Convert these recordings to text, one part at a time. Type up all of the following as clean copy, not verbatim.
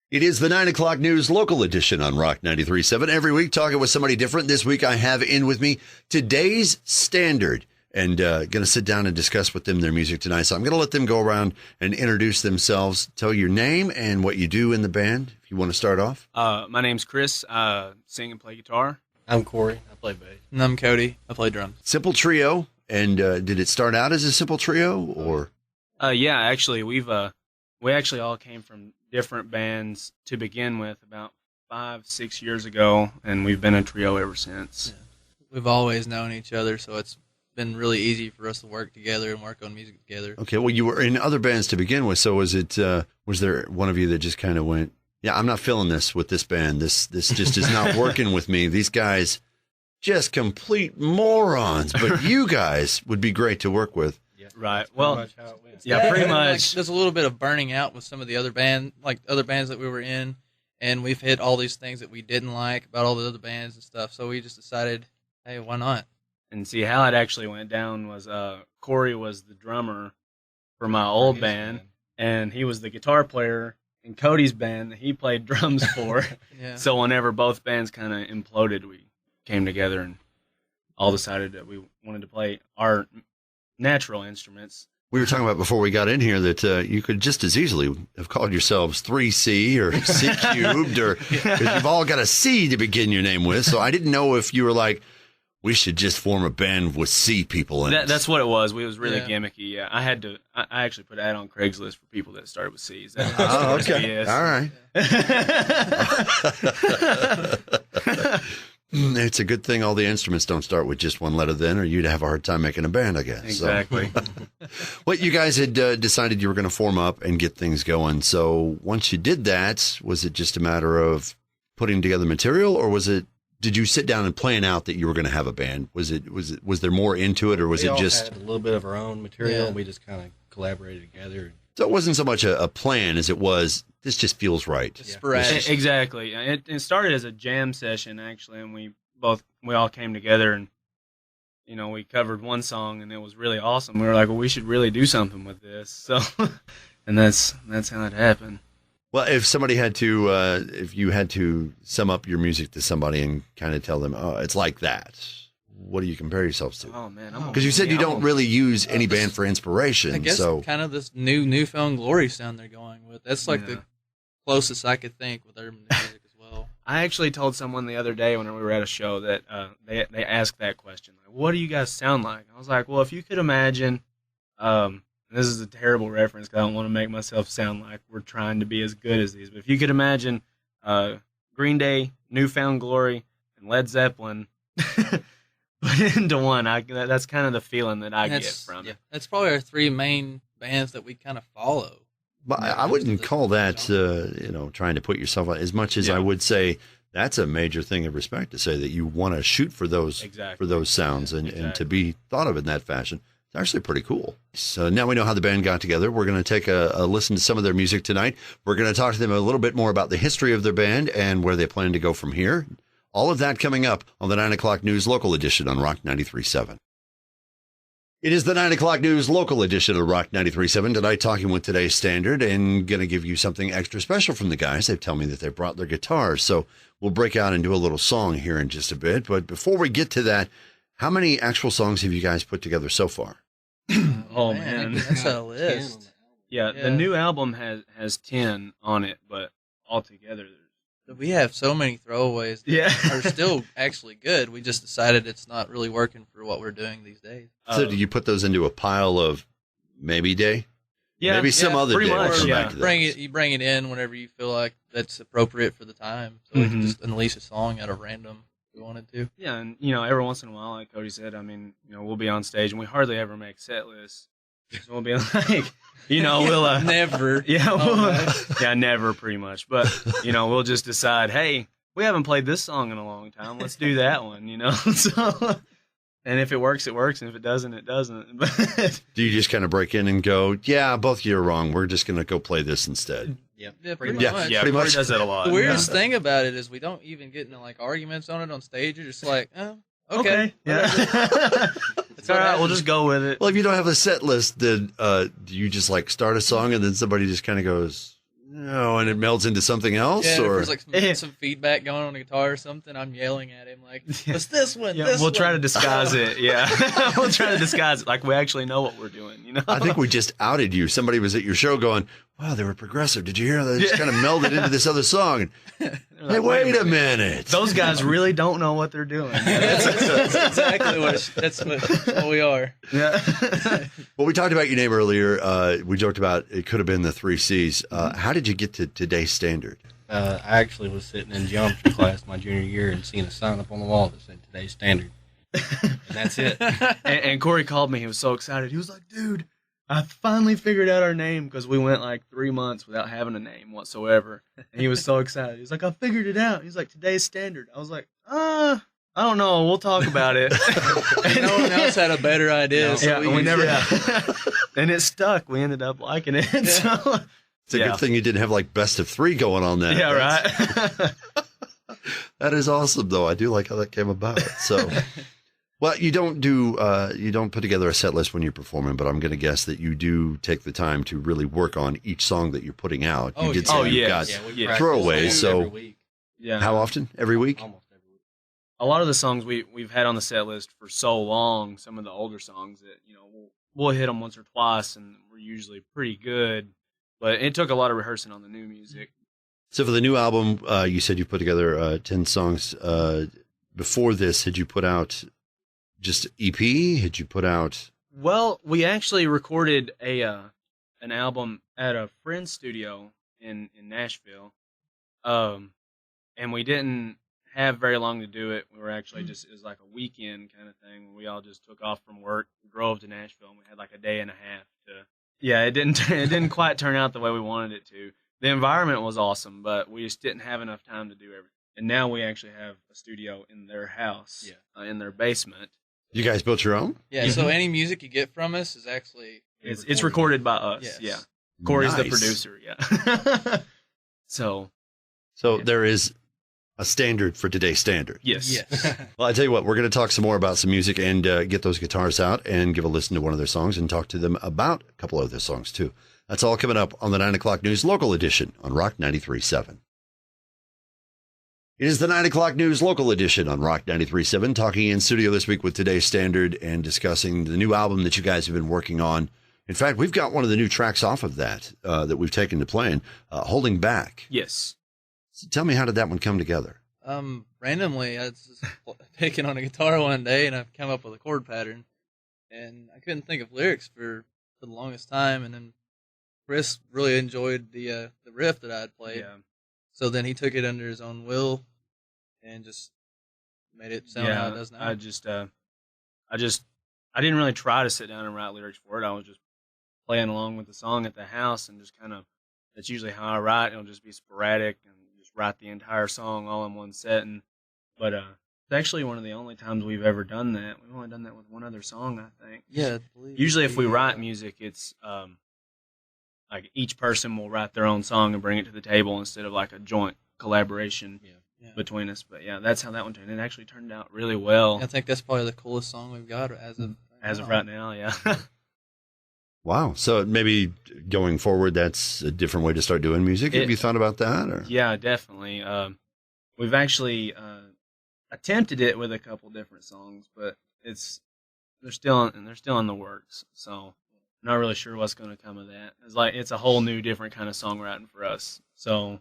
It is the 9 o'clock news local edition on Rock 93.7. Every week talking with somebody different. This week I have in with me today's Standard and going to sit down and discuss with them their music tonight. So I'm going to let them go around and introduce themselves. Tell your name and what you do in the band, if you want to start off. My name's Chris. I sing and play guitar. I'm Corey. I play bass. And I'm Cody. I play drums. Simple trio. And did it start out as a simple trio or? Yeah, actually, we actually all came from different bands to begin with about 5-6 years ago, and we've been a trio ever since. Yeah. We've always known each other, so it's been really easy for us to work together and work on music together. Okay, well, you were in other bands to begin with, so was there one of you that just kind of went, yeah, I'm not feeling this with this band. This just is not working with me. These guys, just complete morons, but you guys would be great to work with. Yeah. Right. Well, Pretty much how it went. yeah, pretty Like, much. there's a little bit of burning out with some of the other bands that we were in, and we've hit all these things that we didn't like about all the other bands and stuff. So we just decided, hey, why not? And see, how it actually went down was Corey was the drummer for my old band, and he was the guitar player in Cody's band that he played drums for. Yeah. So whenever both bands kind of imploded, we came together and all decided that we wanted to play our natural instruments. We were talking about before we got in here that you could just as easily have called yourselves 3C or C cubed, or because you've all got a C to begin your name with. So I didn't know if you were like, we should just form a band with C people in it. That's what it was. It was really gimmicky. Yeah, I had to. I actually put an ad on Craigslist for people that started with C's. Oh, okay. All right. It's a good thing all the instruments don't start with just one letter then, or you'd have a hard time making a band, I guess. Exactly. So. Well, you guys had decided you were going to form up and get things going. So once you did that, was it just a matter of putting together material, or did you sit down and plan out that you were going to have a band? Was there more into it, or was we it just had a little bit of our own material? Yeah. We just kind of collaborated together. So it wasn't so much a plan as it was, this just feels right. Just sporadic. Exactly. It started as a jam session actually, and we all came together and we covered one song and it was really awesome. We were like, well, we should really do something with this. So, and that's how it happened. Well, if you had to sum up your music to somebody and kind of tell them, oh, it's like that, what do you compare yourselves to? Oh man, Because you said you don't really use any band for inspiration. I guess so kind of this newfound glory sound they're going with. That's like the closest I could think with their music as well. I actually told someone the other day when we were at a show that they asked that question, like, what do you guys sound like? I was like, well, if you could imagine, this is a terrible reference because I don't want to make myself sound like we're trying to be as good as these, but if you could imagine Green Day, Newfound Glory, and Led Zeppelin put into one, that's kind of the feeling that I get from it. That's probably our three main bands that we kind of follow. but I wouldn't call that, trying to put yourself out as much as I would say that's a major thing of respect to say that you want to shoot for those sounds and to be thought of in that fashion. It's actually pretty cool. So now we know how the band got together. We're going to take a listen to some of their music tonight. We're going to talk to them a little bit more about the history of their band and where they plan to go from here. All of that coming up on the 9 o'clock news local edition on Rock 93.7. It is the 9 o'clock news local edition of Rock 93.7. Tonight talking with today's Standard and going to give you something extra special from the guys. They tell me that they brought their guitars. So we'll break out and do a little song here in just a bit. But before we get to that, how many actual songs have you guys put together so far? Oh man, that's a list. Yeah, the new album has 10 on it, but altogether We have so many throwaways that are still actually good. We just decided it's not really working for what we're doing these days. So do you put those into a pile of maybe day? Yeah, maybe some other pretty day. much, We'll come yeah. back to that. You bring it in whenever you feel like that's appropriate for the time. So we can just unleash a song out of random if we wanted to. Yeah, and every once in a while, like Cody said, I mean, we'll be on stage and we hardly ever make set lists. So we'll be like, we'll never. Yeah, never pretty much. But we'll just decide, hey, we haven't played this song in a long time. Let's do that one. So, and if it works, it works, and if it doesn't, it doesn't. But do you just kind of break in and go, yeah, both of you are wrong. We're just going to go play this instead? Yeah, pretty much. Yeah, pretty Corey much. does that a lot. The weirdest thing about it is we don't even get into like arguments on it on stage. You're just like, oh, okay. Yeah. It's all right. We'll just go with it. Well, if you don't have a set list, then do you just like start a song and then somebody just kind of goes, No, and it melds into something else, Yeah, if or there's like some feedback going on the guitar or something, I'm yelling at him like, "It's this one." Yeah, this we'll try one." to disguise it. Yeah, we'll try to disguise it like we actually know what we're doing. You know, I think we just outed you. Somebody was at your show going, "Wow, they were progressive. Did you hear that? They just kind of melded into this other song." Like, Hey, wait a minute. Those guys really don't know what they're doing. That's exactly what we are. Yeah. Well, we talked about your name earlier. We joked about it could have been the 3 C's. How did you get to today's standard? I actually was sitting in geometry class my junior year and seeing a sign up on the wall that said today's standard. And that's it. And Corey called me. He was so excited. He was like, dude, I finally figured out our name, because we went like 3 months without having a name whatsoever. And he was so excited. He was like, I figured it out. He's like, today's standard. I was like, I don't know. We'll talk about it. No one else had a better idea. Yeah, So we never. And it stuck. We ended up liking it. Yeah. So, It's a good thing you didn't have like best of 3 going on that. Yeah, right. That is awesome, though. I do like how that came about. So, well, you don't put together a set list when you're performing, but I'm going to guess that you do take the time to really work on each song that you're putting out. You did say you've got throwaways. So, every week. Yeah. how often? Every week? Almost every week. A lot of the songs we've had on the set list for so long, some of the older songs that, we'll hit them once or twice, and we're usually pretty good. But it took a lot of rehearsing on the new music. So for the new album, you said you put together 10 songs. Before this, had you put out just EP? Had you put out? Well, we actually recorded an album at a friend's studio in Nashville, and we didn't have very long to do it. We were actually it was like a weekend kind of thing. We all just took off from work, drove to Nashville, and we had like a day and a half to. Yeah, it didn't quite turn out the way we wanted it to. The environment was awesome, but we just didn't have enough time to do everything. And now we actually have a studio in their house, in their basement. You guys built your own? Yeah. So any music you get from us is actually it's recorded by us. Yes. Yeah, Corey's the Nice. producer. Yeah. So there is a standard for today's standard. yes. Well, I tell you what, we're going to talk some more about some music and get those guitars out and give a listen to one of their songs and talk to them about a couple of their songs too. That's all coming up on the 9 o'clock news local edition on Rock 93.7. It is the 9 o'clock news local edition on Rock 93.7, talking in studio this week with today's standard and discussing the new album that you guys have been working on. In fact, we've got one of the new tracks off of that that we've taken to playing, Holding Back. Yes. So tell me, how did that one come together? Randomly, I was just picking on a guitar one day, and I've come up with a chord pattern, and I couldn't think of lyrics for the longest time. And then Chris really enjoyed the riff that I had played, so then he took it under his own will and just made it sound how it does now. I didn't really try to sit down and write lyrics for it. I was just playing along with the song at the house, and just kind of, that's usually how I write. It'll just be sporadic and just write the entire song all in one setting. But it's actually one of the only times we've ever done that. We've only done that with one other song, I think. Yeah. Usually if we write music, it's like each person will write their own song and bring it to the table instead of like a joint collaboration between us. But yeah, that's how that one turned. It actually turned out really well. I think that's probably the coolest song we've got as of right now. Yeah. Wow. So maybe going forward, that's a different way to start doing music. Have you thought about that? Or? Yeah, definitely. We've actually attempted it with a couple different songs, but they're still in the works. So I'm not really sure what's going to come of that. It's a whole new, different kind of songwriting for us. So,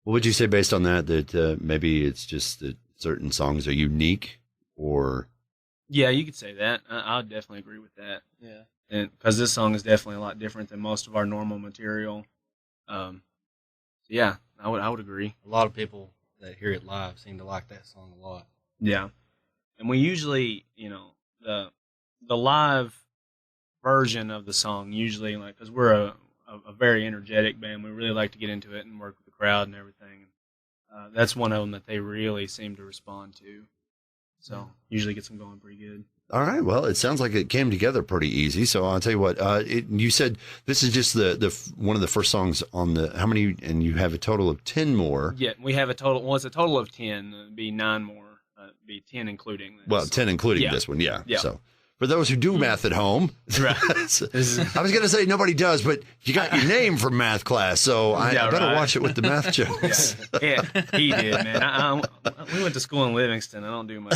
what would you say based on that maybe it's just that certain songs are unique, or? Yeah, you could say that. I would definitely agree with that. Yeah. And because this song is definitely a lot different than most of our normal material. Yeah, I would agree. A lot of people that hear it live seem to like that song a lot. Yeah, and we usually, the live version of the song usually, like, because we're a very energetic band, we really like to get into it and work with the crowd and everything. That's one of them that they really seem to respond to. So usually gets them going pretty good. All right. Well, it sounds like it came together pretty easy. So I'll tell you what. You said this is just the one of the first songs on the. How many? And you have a total of 10 more. Yeah, we have a total. Well, it's a total of 10. It'd be 9 more. It'd be 10 including this. Well, 10 including this one. Yeah. Yeah. So for those who do math at home. Right. I was going to say nobody does, but you got your name from math class, so I better watch it with the math jokes. Yeah, he did, man. We went to school in Livingston. I don't do much.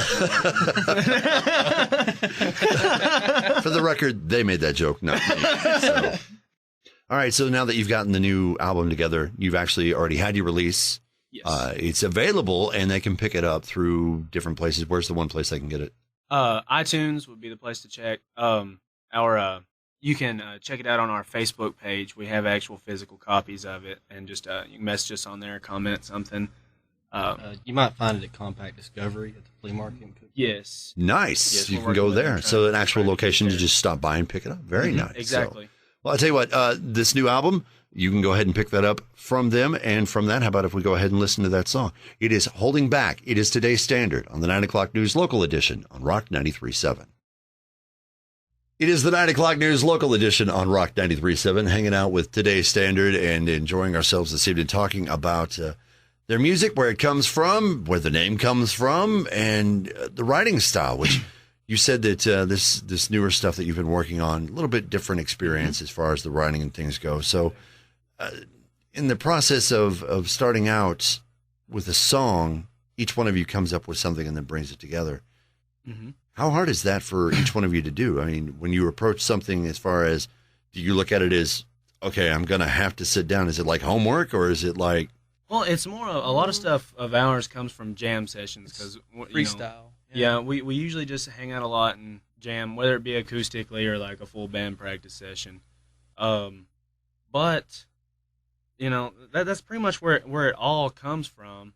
For the record, they made that joke, not me. So. All right, so now that you've gotten the new album together, you've actually already had your release. Yes. It's available, and they can pick it up through different places. Where's the one place they can get it? iTunes would be the place to check. You can check it out on our Facebook page. We have actual physical copies of it, and just you can message us on there, comment something. You might find it at Compact Discovery at the flea market in Cookeville. Yes. Nice. Yes, you can go there. So an actual location to just stop by and pick it up. Very nice. Exactly. So, well, I'll tell you what, this new album, you can go ahead and pick that up from them. And from that, how about if we go ahead and listen to that song? It is Holding Back. It is today's standard on the 9 o'clock news local edition on Rock 93.7. It is the 9 o'clock news local edition on Rock 93.7, hanging out with today's standard and enjoying ourselves this evening, talking about their music, where it comes from, where the name comes from, and the writing style, which you said that this newer stuff that you've been working on, a little bit different experience as far as the writing and things go. So in the process of starting out with a song, each one of you comes up with something and then brings it together. Mm-hmm. How hard is that for each one of you to do? I mean, when you approach something, as far as, do you look at it as, okay, I'm going to have to sit down? Is it like homework, or is it like... Well, it's more a lot of stuff of ours comes from jam sessions, because Freestyle. Yeah, we usually just hang out a lot and jam, whether it be acoustically or like a full band practice session. But that's pretty much where it all comes from,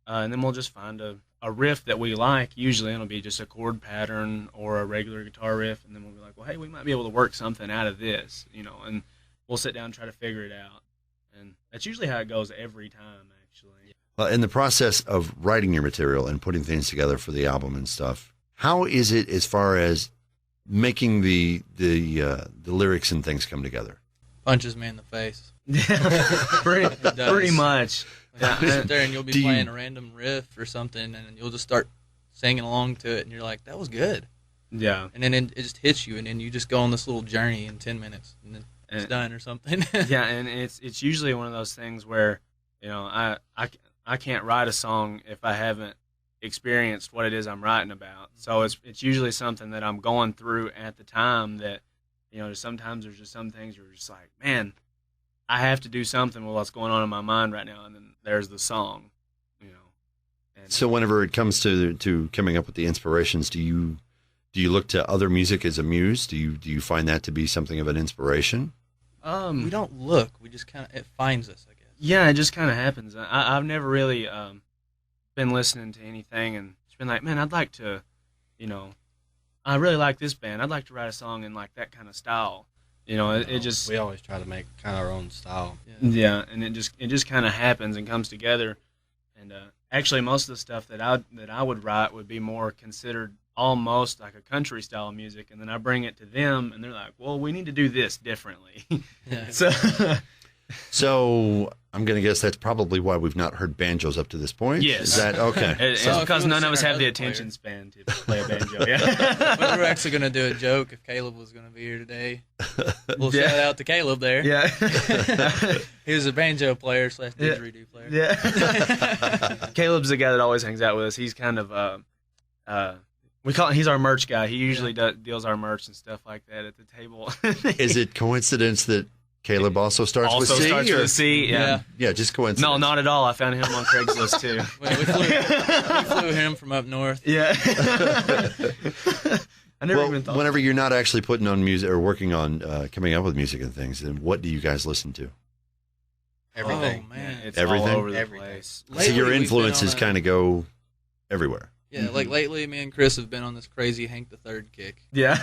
and then we'll just find a riff that we like. Usually it'll be just a chord pattern or a regular guitar riff, and then we'll be like, well, hey, we might be able to work something out of this, and we'll sit down and try to figure it out. And that's usually how it goes every time, actually. Well, in the process of writing your material and putting things together for the album and stuff, how is it as far as making the lyrics and things come together? Punches me in the face. Pretty much. Yeah. You sit there and you'll be playing a random riff or something, and you'll just start singing along to it, and you're like, that was good. Yeah. And then it just hits you, and then you just go on this little journey in 10 minutes, and then it's done or something. Yeah, and it's usually one of those things where, I can't write a song if I haven't experienced what it is I'm writing about. So it's usually something that I'm going through at the time that, sometimes there's just some things you're just like, man, I have to do something with what's going on in my mind right now, and then there's the song, And so whenever it comes to coming up with the inspirations, do you look to other music as a muse? Do you find that to be something of an inspiration? We don't look. We just it finds us, I guess. Yeah, it just kind of happens. I've never really been listening to anything and it's been like, man, I'd like to, I really like this band. I'd like to write a song in like that kind of style. It just... We always try to make kind of our own style. Yeah, and it just kind of happens and comes together. And actually, most of the stuff that I would write would be more considered almost like a country style music, and then I bring it to them, and they're like, "Well, we need to do this differently." Yeah. So I'm going to guess that's probably why we've not heard banjos up to this point. Yes. Is that okay? It's because none of us have the attention span to play a banjo. Yeah. We were actually going to do a joke if Caleb was going to be here today. We'll shout out to Caleb there. Yeah. He was a banjo player / didgeridoo player. Yeah. Caleb's the guy that always hangs out with us. He's kind of he's our merch guy. He usually deals our merch and stuff like that at the table. Is it coincidence that Caleb also starts with C? Starts with a C, yeah. Yeah, just coincidence. No, not at all. I found him on Craigslist, too. We flew him from up north. Yeah. I never even thought. Whenever you're not actually putting on music or working on coming up with music and things, then what do you guys listen to? Everything. Oh, man. It's Everything? all over the Everything. place. So your influences kind of go everywhere. Yeah, like lately, me and Chris have been on this crazy Hank the Third kick. Yeah.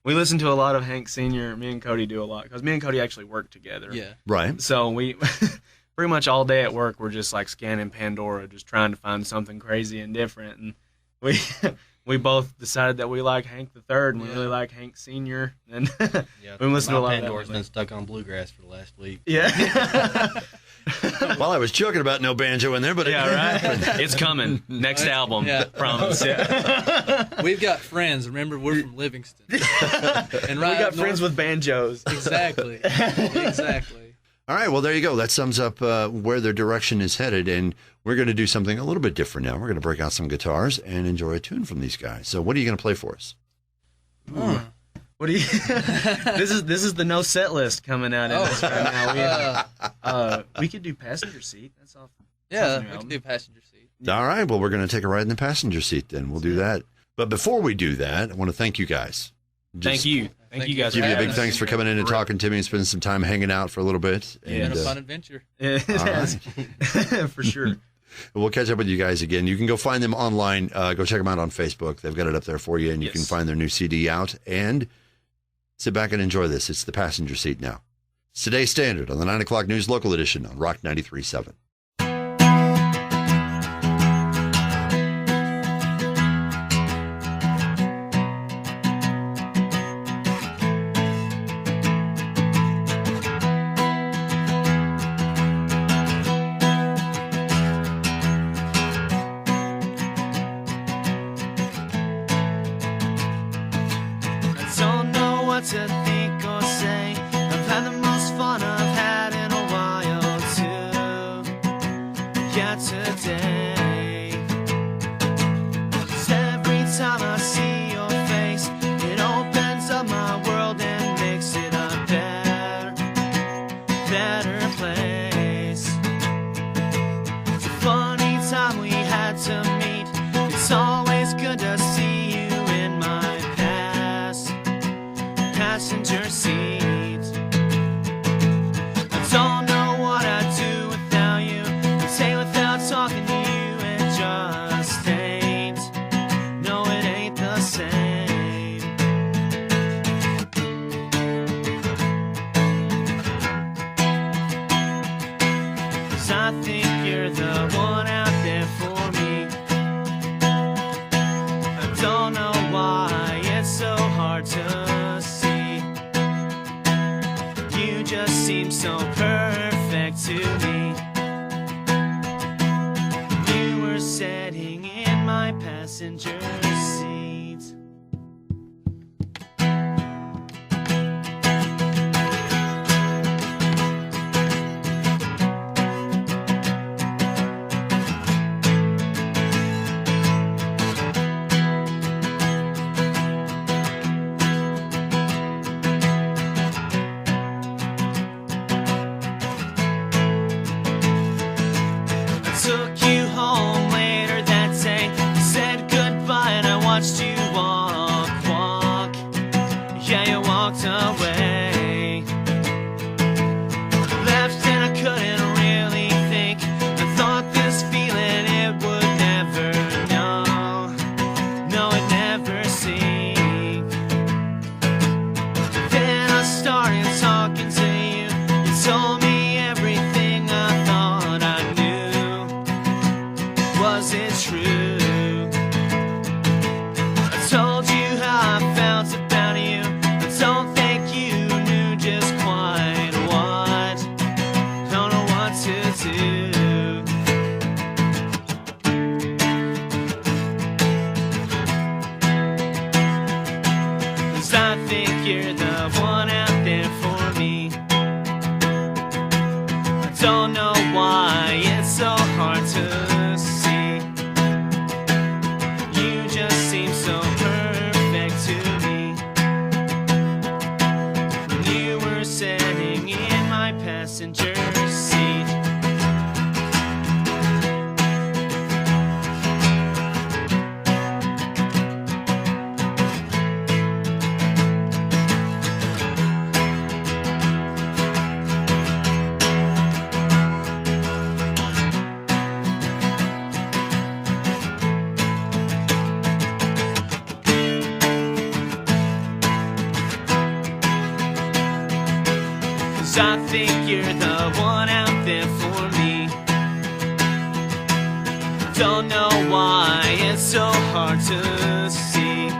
We listen to a lot of Hank Sr. Me and Cody do a lot because me and Cody actually work together. Yeah. Right. So we pretty much all day at work, we're just like scanning Pandora, just trying to find something crazy and different. And we both decided that we like Hank the Third and we really like Hank Sr. And we listen to a lot of that. Pandora's been stuck on bluegrass for the last week. Yeah. Well, I was joking about no banjo in there, but Yeah, right. It's coming. Next album. Yeah. Promise. Yeah. We've got friends. Remember, we're from Livingston. And We got friends with banjos. Exactly. Exactly. All right, well, there you go. That sums up where their direction is headed, and we're going to do something a little bit different now. We're going to break out some guitars and enjoy a tune from these guys. So what are you going to play for us? What do you? This is the no set list coming out in this right now. We could do Passenger Seat. That's off. Yeah, we can do Passenger Seat. All right, well, we're going to take a ride in the passenger seat then. We'll do that. But before we do that, I want to thank you guys. Thank you guys. Give for you a having big us. thanks for coming in and talking to me and spending some time hanging out for a little bit. Yeah. And, Been a fun adventure. It has. For sure. we'll catch up with you guys again. You can go find them online. Go check them out on Facebook. They've got it up there for you, and you can find their new CD out. And sit back and enjoy this. It's the passenger seat now. It's today's standard on the 9 o'clock news local edition on Rock 93.7. To think or say, I've had the most fun I've had in a while too. Yeah, today. 'Cause every time I see your face, it opens up my world and makes it a better place. It's a funny time we had to meet. It's always good to see you in my passenger seat. I don't know what I'd do without you. I'd say without talking to you, it just ain't. No, it ain't the same. 'Cause I think you're the one out there for me. I don't know why it's so hard to just seems so perfect to me. You were sitting in my passenger seat. Took you home later that day, said goodbye and I watched you walk. Yeah, you walked away. Left and I couldn't really think. I thought this feeling it would never know. No, it never sink. Then I started talking to you. You told me everything I thought I knew. Was it true? I told you how I felt about you. I don't think you knew just quite what. Don't know what to do. 'Cause I think you're the one out there for me. I don't know why it's so hard to see. You just seem so perfect to me. When you were sitting in my passenger seat. I think you're the one out there for me. Don't know why it's so hard to see.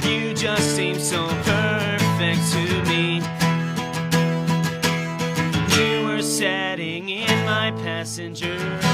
You just seem so perfect to me. You were setting in my passenger